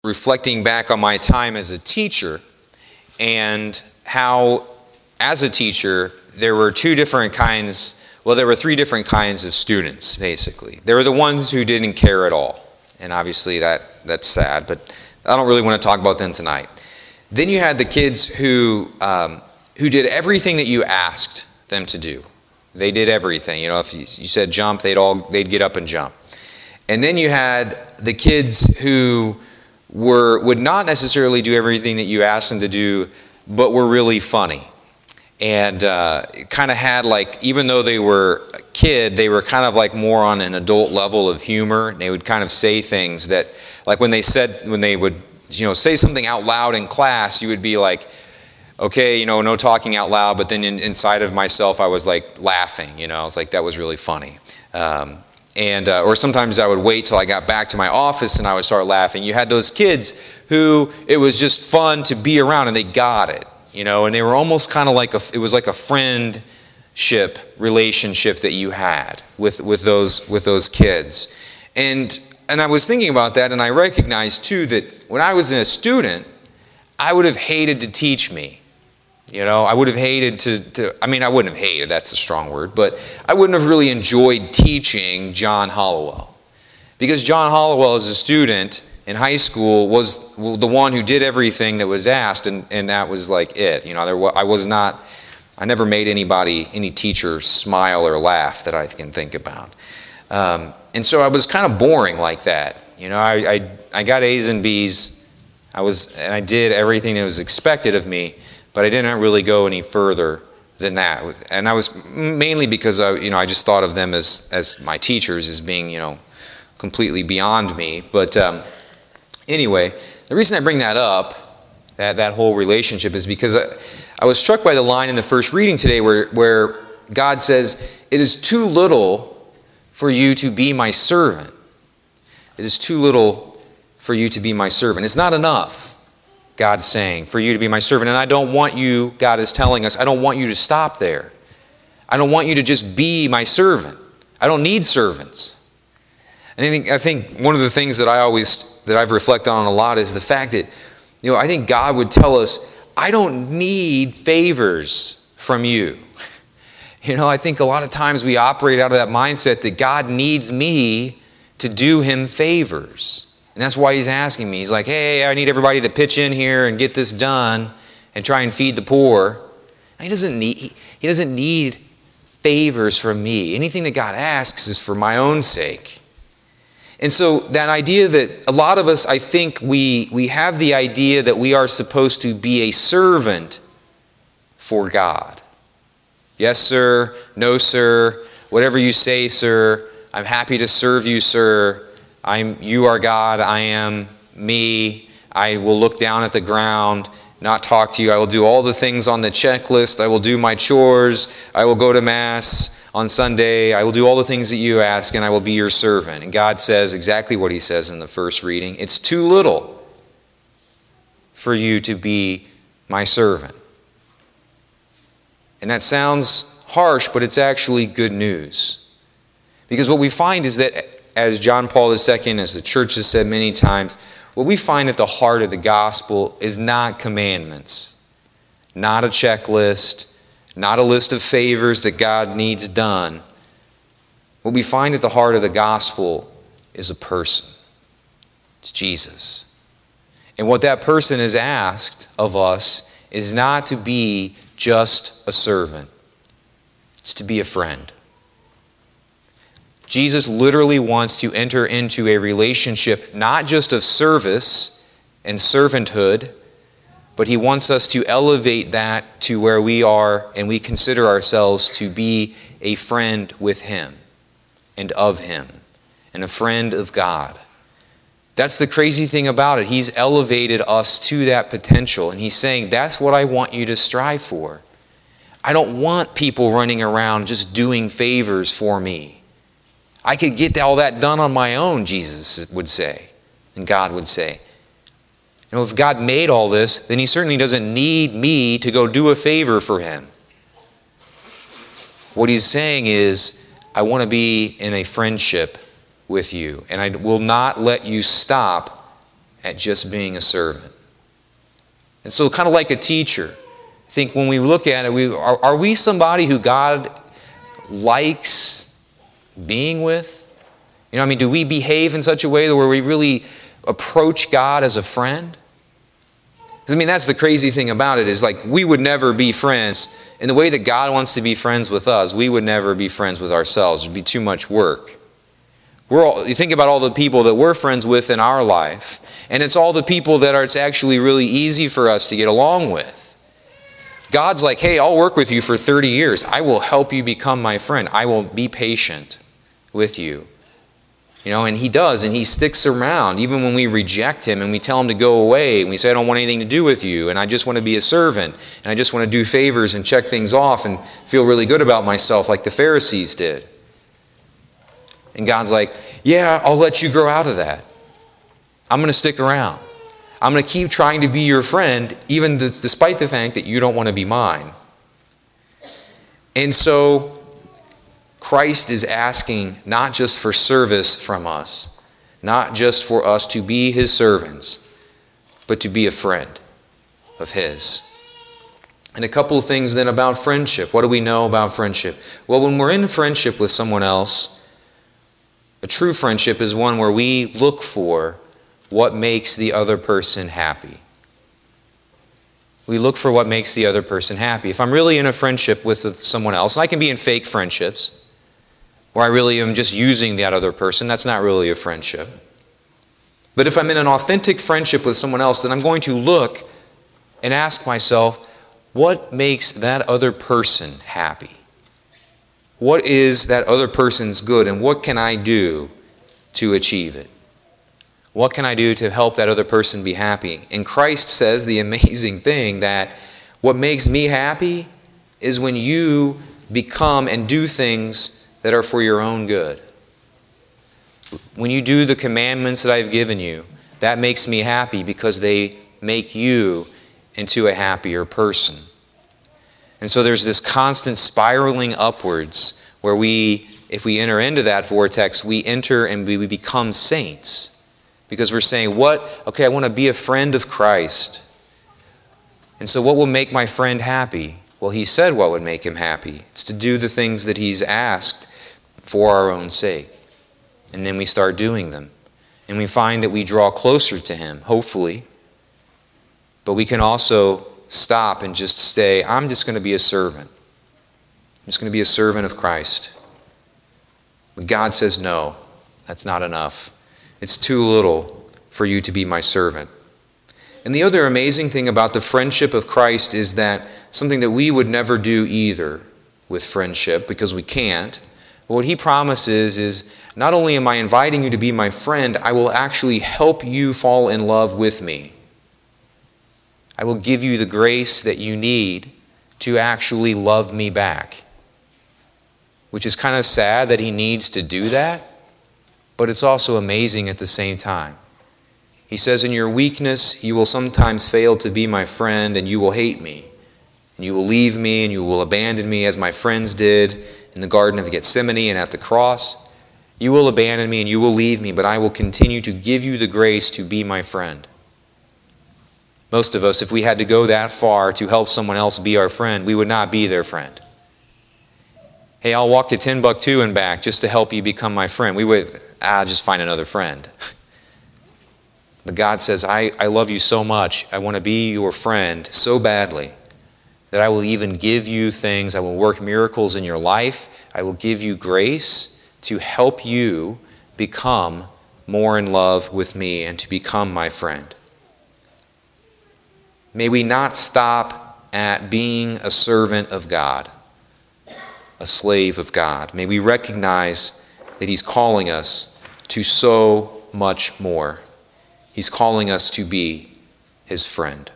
reflecting back on my time as a teacher and how, as a teacher, there were three different kinds of students, basically. There were the ones who didn't care at all. And obviously that's sad, but I don't really want to talk about them tonight. Then you had the kids who did everything that you asked them to do. They did everything. If you said jump, they'd get up and jump. And then you had the kids who would not necessarily do everything that you asked them to do, but were really funny. And kind of had even though they were a kid, they were kind of more on an adult level of humor. They would kind of say things that, when they would say something out loud in class, you would be like, okay, no talking out loud, but then inside of myself I was laughing, I was like, that was really funny. Or sometimes I would wait till I got back to my office and I would start laughing. You had those kids who it was just fun to be around and they got it. And they were almost kind of it was like a friendship relationship that you had with those kids. And I was thinking about that, and I recognized too that when I was a student, I would have hated to teach me. I would have hated I wouldn't have hated, that's a strong word, but I wouldn't have really enjoyed teaching John Hollowell. Because John Hollowell as a student in high school was the one who did everything that was asked, and that was it. I never made any teacher smile or laugh that I can think about. And so I was kind of boring like that. I got A's and B's. And I did everything that was expected of me, but I didn't really go any further than that. And I was mainly because I just thought of them as my teachers as being completely beyond me. But anyway, the reason I bring that up, that whole relationship, is because I was struck by the line in the first reading today where God says, "It is too little for you to be my servant. It is too little for you to be my servant." It's not enough, God's saying, for you to be my servant. And I don't want you, God is telling us, I don't want you to stop there. I don't want you to just be my servant. I don't need servants. And I think one of the things that I've reflected on a lot is the fact that, I think God would tell us, I don't need favors from you. I think a lot of times we operate out of that mindset that God needs me to do him favors. And that's why he's asking me. He's like, hey, I need everybody to pitch in here and get this done and try and feed the poor. And he doesn't need favors from me. Anything that God asks is for my own sake. And so that idea that a lot of us, I think we have the idea that we are supposed to be a servant for God. Yes, sir. No, sir. Whatever you say, sir. I'm happy to serve you, sir. You are God. I am me. I will look down at the ground, not talk to you. I will do all the things on the checklist. I will do my chores. I will go to Mass on Sunday. I will do all the things that you ask, and I will be your servant. And God says exactly what he says in the first reading. It's too little for you to be my servant. And that sounds harsh, but it's actually good news. Because what we find is that, as John Paul II, as the church has said many times, what we find at the heart of the gospel is not commandments, not a checklist, not a list of favors that God needs done. What we find at the heart of the gospel is a person. It's Jesus. And what that person is asked of us is not to be just a servant. It's to be a friend. Jesus literally wants to enter into a relationship not just of service and servanthood, but he wants us to elevate that to where we are and we consider ourselves to be a friend with him and of him and a friend of God. That's the crazy thing about it. He's elevated us to that potential, and he's saying, that's what I want you to strive for. I don't want people running around just doing favors for me. I could get all that done on my own, Jesus would say, and God would say. If God made all this, then he certainly doesn't need me to go do a favor for him. What he's saying is, I want to be in a friendship with you, and I will not let you stop at just being a servant. And so kind of like a teacher, I think when we look at it, are we somebody who God likes being with? Do we behave in such a way where we really approach God as a friend? Because that's the crazy thing about it is we would never be friends. In the way that God wants to be friends with us, we would never be friends with ourselves. It would be too much work. You think about all the people that we're friends with in our life, and it's all the people that it's actually really easy for us to get along with. God's like, hey, I'll work with you for 30 years. I will help you become my friend. I will be patient with you. And He does, and He sticks around even when we reject Him and we tell Him to go away and we say, I don't want anything to do with you and I just want to be a servant and I just want to do favors and check things off and feel really good about myself like the Pharisees did. And God's like, yeah, I'll let you grow out of that. I'm going to stick around. I'm going to keep trying to be your friend even despite the fact that you don't want to be mine. And so Christ is asking not just for service from us, not just for us to be His servants, but to be a friend of His. And a couple of things then about friendship. What do we know about friendship? Well, when we're in friendship with someone else, a true friendship is one where we look for what makes the other person happy. We look for what makes the other person happy. If I'm really in a friendship with someone else, and I can be in fake friendships, where I really am just using that other person, that's not really a friendship. But if I'm in an authentic friendship with someone else, then I'm going to look and ask myself, what makes that other person happy? What is that other person's good, and what can I do to achieve it? What can I do to help that other person be happy? And Christ says the amazing thing that what makes me happy is when you become and do things that are for your own good. When you do the commandments that I've given you, that makes me happy because they make you into a happier person. And so there's this constant spiraling upwards where if we enter into that vortex, we enter and we become saints. Because we're saying, I want to be a friend of Christ. And so what will make my friend happy? Well, He said what would make him happy. It's to do the things that He's asked for our own sake. And then we start doing them. And we find that we draw closer to Him, hopefully. But we can also stop and just say, I'm just going to be a servant. I'm just going to be a servant of Christ. But God says, no, that's not enough. It's too little for you to be my servant. And the other amazing thing about the friendship of Christ is that something that we would never do either with friendship, because we can't. But what He promises is, not only am I inviting you to be my friend, I will actually help you fall in love with me. I will give you the grace that you need to actually love me back. Which is kind of sad that He needs to do that, but it's also amazing at the same time. He says, in your weakness, you will sometimes fail to be my friend, and you will hate me. And you will leave me, and you will abandon me as my friends did in the Garden of Gethsemane and at the cross. You will abandon me and you will leave me, but I will continue to give you the grace to be my friend. Most of us, if we had to go that far to help someone else be our friend, we would not be their friend. Hey, I'll walk to Timbuktu and back just to help you become my friend. We would, just find another friend. But God says, I love you so much. I want to be your friend so badly that I will even give you things. I will work miracles in your life. I will give you grace to help you become more in love with me and to become my friend. May we not stop at being a servant of God, a slave of God. May we recognize that He's calling us to so much more. He's calling us to be His friend.